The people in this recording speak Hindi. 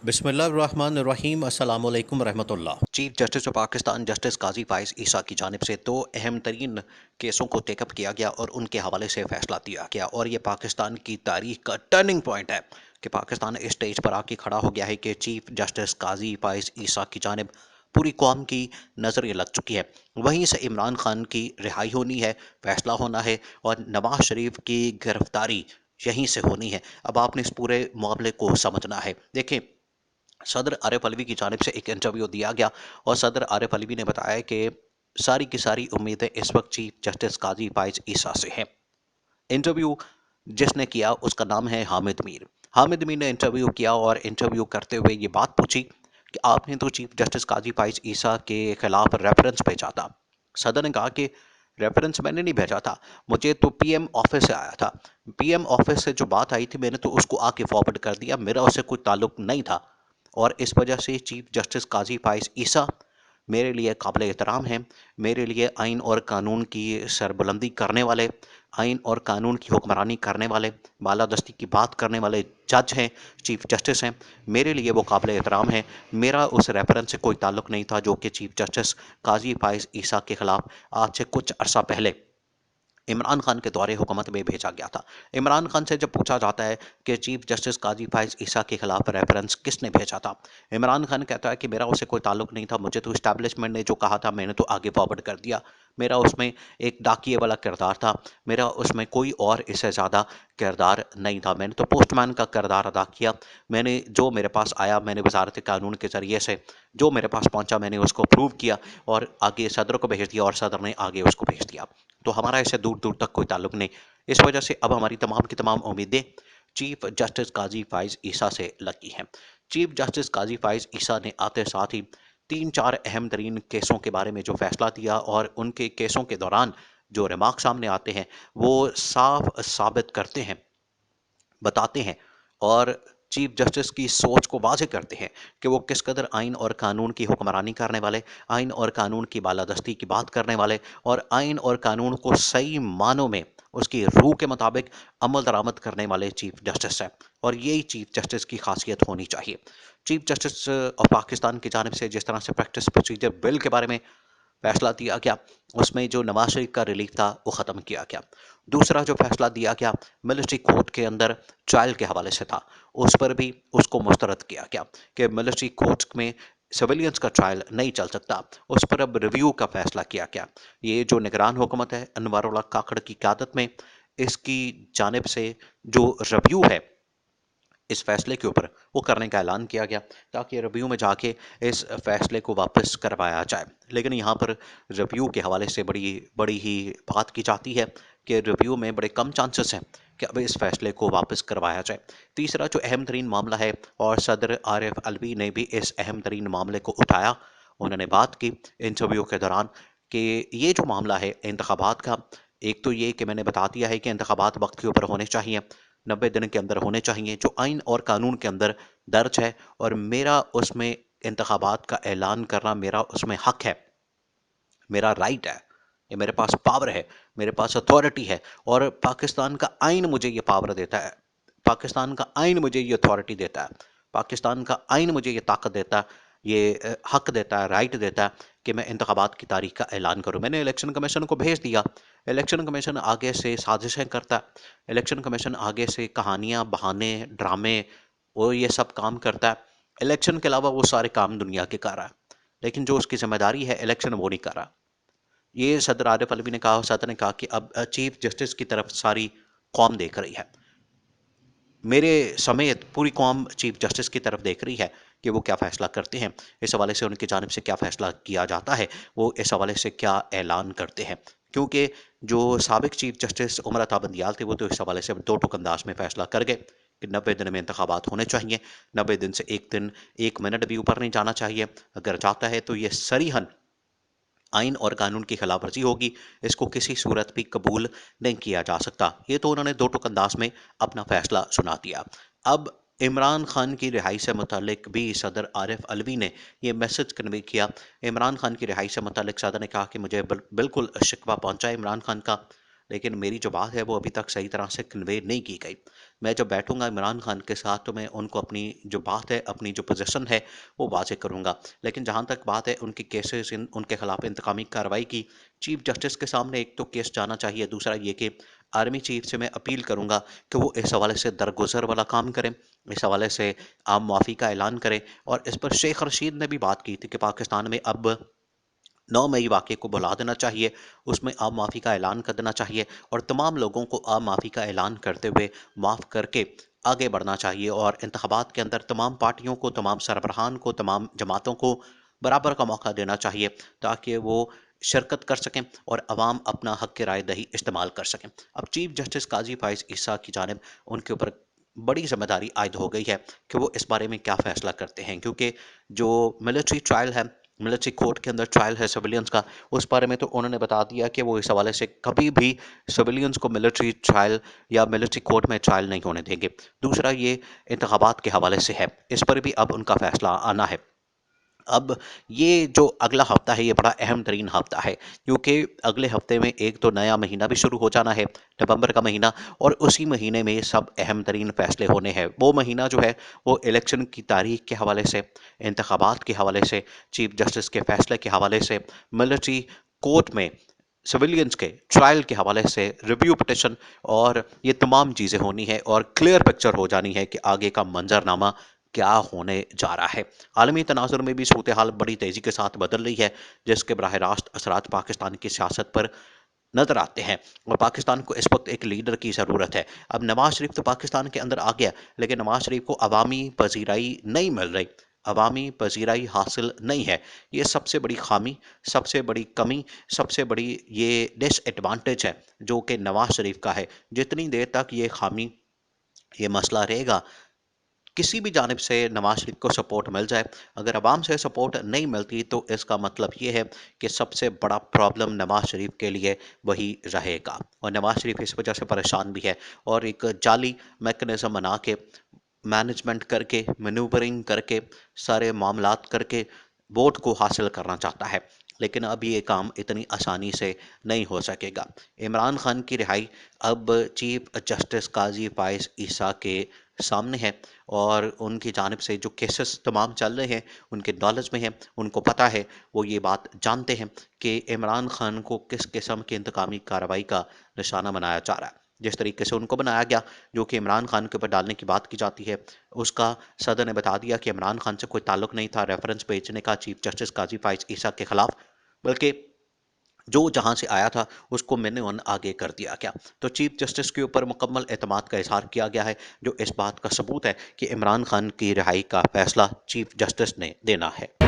बिस्मिल्लाहिर्रहमानिर्रहीम अस्सलाम वालेकुम रहमतुल्लाह। Chief justice of Pakistan justice Qazi Faez Isa की जानिब से दो अहम तरीन केसों को टेकअप किया गया और उनके हवाले से फैसला दिया गया और ये पाकिस्तान की तारीख का टर्निंग पॉइंट है कि पाकिस्तान इस स्टेज पर आके खड़ा हो गया है कि चीफ जस्टिस काजी फाइज ईसा की जानिब पूरी कौम की नज़रें लग चुकी है। वहीं से इमरान खान की रिहाई होनी है, फैसला होना है और नवाज शरीफ की गिरफ्तारी यहीं से होनी है। अब आपने इस पूरे मामले को समझना है। देखें, सदर आरिफ अलवी की जानिब से एक इंटरव्यू दिया गया और सदर आरिफ अलवी ने बताया कि सारी की सारी उम्मीदें इस वक्त चीफ जस्टिस काजी फाइज ईसा से हैं। इंटरव्यू जिसने किया उसका नाम है हामिद मीर। हामिद मीर ने इंटरव्यू किया और इंटरव्यू करते हुए ये बात पूछी कि आपने तो चीफ जस्टिस काजी फाइज ईसा के खिलाफ रेफरेंस भेजा था। सदर ने कहा कि रेफरेंस मैंने नहीं भेजा था, मुझे तो पीएम ऑफिस से आया था। पीएम ऑफिस से जो बात आई थी मैंने तो उसको आके फॉरवर्ड कर दिया, मेरा उससे कोई ताल्लुक नहीं था। और इस वजह से चीफ जस्टिस काजी फाइज ईसा मेरे लिए काबिल एहतराम हैं। मेरे लिए आइन और कानून की सरबुलंदी करने वाले, आइन और कानून की हुक्मरानी करने वाले, बालादस्ती की बात करने वाले जज हैं, चीफ जस्टिस हैं। मेरे लिए वो काबिल एहतराम हैं। मेरा उस रेफरेंस से कोई ताल्लुक नहीं था जो कि चीफ जस्टिस काजी फाइज ईसा के खिलाफ आज से कुछ अरसा पहले इमरान खान के दौरे हुकूमत में भेजा गया था। इमरान खान से जब पूछा जाता है कि चीफ जस्टिस काजी फाइज ईसा के खिलाफ रेफरेंस किसने भेजा था, इमरान खान कहता है कि मेरा उससे कोई ताल्लुक नहीं था, मुझे तो इस्टेब्लिशमेंट ने जो कहा था मैंने तो आगे फॉरवर्ड कर दिया। मेरा उसमें एक डाकिए वाला किरदार था, मेरा उसमें कोई और इससे ज़्यादा किरदार नहीं था। मैंने तो पोस्टमैन का किरदार अदा किया। मैंने जो मेरे पास आया मैंने वजारत कानून के ज़रिए से जो मेरे पास पहुंचा मैंने उसको प्रूव किया और आगे सदर को भेज दिया और सदर ने आगे उसको भेज दिया। तो हमारा इससे दूर दूर तक कोई ताल्लुक नहीं। इस वजह से अब हमारी तमाम की तमाम उम्मीदें चीफ जस्टिस काजी फाइज ईसा से लगी हैं। चीफ जस्टिस काजी फाइज ईसा ने आते साथ ही तीन चार अहम तरीन केसों के बारे में जो फैसला दिया और उनके केसों के दौरान जो रिमार्क सामने आते हैं वो साफ साबित करते हैं, बताते हैं और चीफ जस्टिस की सोच को वाज़ेह करते हैं कि वो किस कदर आइन और कानून की हुक्मरानी करने वाले, आइन और कानून की बालादस्ती की बात करने वाले और आइन और कानून को सही मानों में उसकी रूह के मुताबिक अमल दरामद करने वाले चीफ जस्टिस हैं। और यही चीफ जस्टिस की खासियत होनी चाहिए। चीफ जस्टिस ऑफ पाकिस्तान की जानिब से जिस तरह से प्रैक्टिस प्रोसीजर बिल के बारे में फैसला दिया गया, उसमें जो नवाज शरीफ का रिलीफ था वो ख़त्म किया गया। दूसरा जो फैसला दिया गया मिलिट्री कोर्ट के अंदर ट्रायल के हवाले से था, उस पर भी उसको मुस्तरद किया गया कि मिलिट्री कोर्ट में सिविलियंस का ट्रायल नहीं चल सकता। उस पर अब रिव्यू का फैसला किया गया। ये जो निगरान हुकूमत है अनवारुल्लाह काकड़ की क़यादत में, इसकी जानिब से जो रिव्यू है इस फैसले के ऊपर वो करने का ऐलान किया गया ताकि रिव्यू में जाके इस फैसले को वापस करवाया जाए। लेकिन यहाँ पर रिव्यू के हवाले से बड़ी बड़ी ही बात की जाती है कि रिव्यू में बड़े कम चांसेस हैं कि अब इस फैसले को वापस करवाया जाए। तीसरा जो अहम तरीन मामला है और सदर आरिफ अलवी ने भी इस अहम तरीन मामले को उठाया, उन्होंने बात की इंटरव्यू के दौरान कि ये जो मामला है इंतखाबात का, एक तो ये कि मैंने बता दिया है कि इंतखाबात वक्त के ऊपर होने चाहिए, 90 दिन के अंदर होने चाहिए जो आइन और कानून के अंदर दर्ज है और मेरा उसमें इंतखाबात का ऐलान करना मेरा उसमें हक है, मेरा राइट है, ये मेरे पास पावर है, मेरे पास अथॉरिटी है और पाकिस्तान का आइन मुझे ये पावर देता है, पाकिस्तान का आइन मुझे ये अथॉरिटी देता है, पाकिस्तान का आइन मुझे ये ताकत देता है, ये हक देता है, राइट देता है कि मैं इंतखाबात की तारीख का ऐलान करूं। मैंने इलेक्शन कमीशन को भेज दिया, इलेक्शन कमीशन आगे से साजिशें करता है, इलेक्शन कमीशन आगे से कहानियां, बहाने, ड्रामे, वो ये सब काम करता है। इलेक्शन के अलावा वो सारे काम दुनिया के कर रहा है, लेकिन जो उसकी जिम्मेदारी है इलेक्शन वो नहीं कर रहा। ये सदर आरिफ अलवी ने कहा, सदर ने कहा कि अब चीफ जस्टिस की तरफ सारी कौम देख रही है, मेरे समेत पूरी कौम चीफ जस्टिस की तरफ देख रही है कि वो क्या फैसला करते हैं, इस हवाले से उनकी जानिब से क्या फैसला किया जाता है, वो इस हवाले से क्या ऐलान करते हैं। क्योंकि जो सबक चीफ जस्टिस उमर अता बंदियाल थे वो तो इस हवाले से दो टुक अंदाज में फैसला कर गए कि 90 दिन में इंतखाबात होने चाहिए, 90 दिन से एक दिन 1 मिनट भी ऊपर नहीं जाना चाहिए, अगर जाता है तो ये सरीहन आइन और कानून की खिलाफ वर्जी होगी, इसको किसी सूरत भी कबूल नहीं किया जा सकता। ये तो उन्होंने दो टुक अंदाज में अपना फैसला सुना दिया। अब इमरान खान की रिहाई से मुतालिक भी सदर आरिफ अलवी ने ये मैसेज कन्वे किया। इमरान खान की रिहाई से मुतालिक सदर ने कहा कि मुझे बिल्कुल शिकवा पहुंचा है इमरान खान का, लेकिन मेरी जो बात है वो अभी तक सही तरह से कन्वे नहीं की गई। मैं जब बैठूंगा इमरान खान के साथ तो मैं उनको अपनी जो बात है, अपनी जो पोजीशन है वो वाज़ेह करूंगा। लेकिन जहां तक बात है उनके केसेस, उनके खिलाफ इंतकामी कार्रवाई की, चीफ जस्टिस के सामने एक तो केस जाना चाहिए, दूसरा ये कि आर्मी चीफ से मैं अपील करूंगा कि वो इस हवाले से दरगुजर वाला काम करें, इस हवाले से आम माफ़ी का ऐलान करें। और इस पर शेख रशीद ने भी बात की थी कि पाकिस्तान में अब 9 मई वाक़े को भुला देना चाहिए, उसमें आम माफ़ी का ऐलान कर देना चाहिए और तमाम लोगों को आम माफ़ी का ऐलान करते हुए माफ़ करके आगे बढ़ना चाहिए। और इंतखाबात के अंदर तमाम पार्टियों को, तमाम सरबराहान को, तमाम जमातों को बराबर का मौका देना चाहिए ताकि वो शिरकत कर सकें और अवाम अपना हक़ राय दही इस्तेमाल कर सकें। अब चीफ जस्टिस काज़ी फ़ाइज़ ईसा की जानिब उनके ऊपर बड़ी ज़िम्मेदारी आयद हो गई है कि वो इस बारे में क्या फ़ैसला करते हैं, क्योंकि जो मिलिट्री ट्रायल है, मिलिट्री कोर्ट के अंदर ट्रायल है सिविलियंस का, उस बारे में तो उन्होंने बता दिया कि वो इस हवाले से कभी भी सिविलियंस को मिलिट्री ट्रायल या मिलिट्री कोर्ट में ट्रायल नहीं होने देंगे। दूसरा ये इंतखाबात के हवाले से है, इस पर भी अब उनका फैसला आना है। अब ये जो अगला हफ्ता है ये बड़ा अहम तरीन हफ्ता है, क्योंकि अगले हफ्ते में एक तो नया महीना भी शुरू हो जाना है, नवंबर का महीना, और उसी महीने में सब अहम तरीन फैसले होने हैं। वो महीना जो है वो इलेक्शन की तारीख के हवाले से, इंतखाबात के हवाले से, चीफ जस्टिस के फैसले के हवाले से, मिलिट्री कोर्ट में सिविलियंस के ट्रायल के हवाले से, रिव्यू पिटिशन, और ये तमाम चीज़ें होनी है और क्लियर पिक्चर हो जानी है कि आगे का मंजरनामा क्या होने जा रहा है। आलमी तनाजुर में भी सूरत हाल बड़ी तेज़ी के साथ बदल रही है, जिसके बराह रास्त असरात पाकिस्तान की सियासत पर नज़र आते हैं और पाकिस्तान को इस वक्त एक लीडर की ज़रूरत है। अब नवाज शरीफ तो पाकिस्तान के अंदर आ गया, लेकिन नवाज शरीफ को अवामी पजीराई नहीं मिल रही, अवामी पजीराई हासिल नहीं है। ये सबसे बड़ी खामी, सबसे बड़ी कमी, सबसे बड़ी ये डिसएडवांटेज है जो कि नवाज शरीफ का है। जितनी देर तक ये खामी, ये मसला रहेगा, किसी भी जानिब से नवाज शरीफ को सपोर्ट मिल जाए, अगर अवाम से सपोर्ट नहीं मिलती तो इसका मतलब ये है कि सबसे बड़ा प्रॉब्लम नवाज शरीफ के लिए वही रहेगा और नवाज शरीफ इस वजह से परेशान भी है और एक जाली मैकेनिज्म बना के, मैनेजमेंट करके, मैनूवरिंग करके, सारे मामलात करके वोट को हासिल करना चाहता है। लेकिन अब ये काम इतनी आसानी से नहीं हो सकेगा। इमरान खान की रिहाई अब चीफ जस्टिस काजी फाइज ईसा के सामने है और उनकी जानिब से जो केसेस तमाम चल रहे हैं उनके नॉलेज में है, उनको पता है, वो ये बात जानते हैं कि इमरान खान को किस किस्म की इंतकामी कार्रवाई का निशाना बनाया जा रहा है। जिस तरीके से उनको बनाया गया, जो कि इमरान खान के ऊपर डालने की बात की जाती है, उसका सदर ने बता दिया कि इमरान खान से कोई ताल्लुक नहीं था रेफरेंस भेजने का चीफ जस्टिस काजी फाइज ईसा के खिलाफ, बल्कि जो जहां से आया था उसको मैंने उन आगे कर दिया गया। तो चीफ जस्टिस के ऊपर मुकम्मल एतमाद का इजहार किया गया है, जो इस बात का सबूत है कि इमरान खान की रिहाई का फैसला चीफ जस्टिस ने देना है।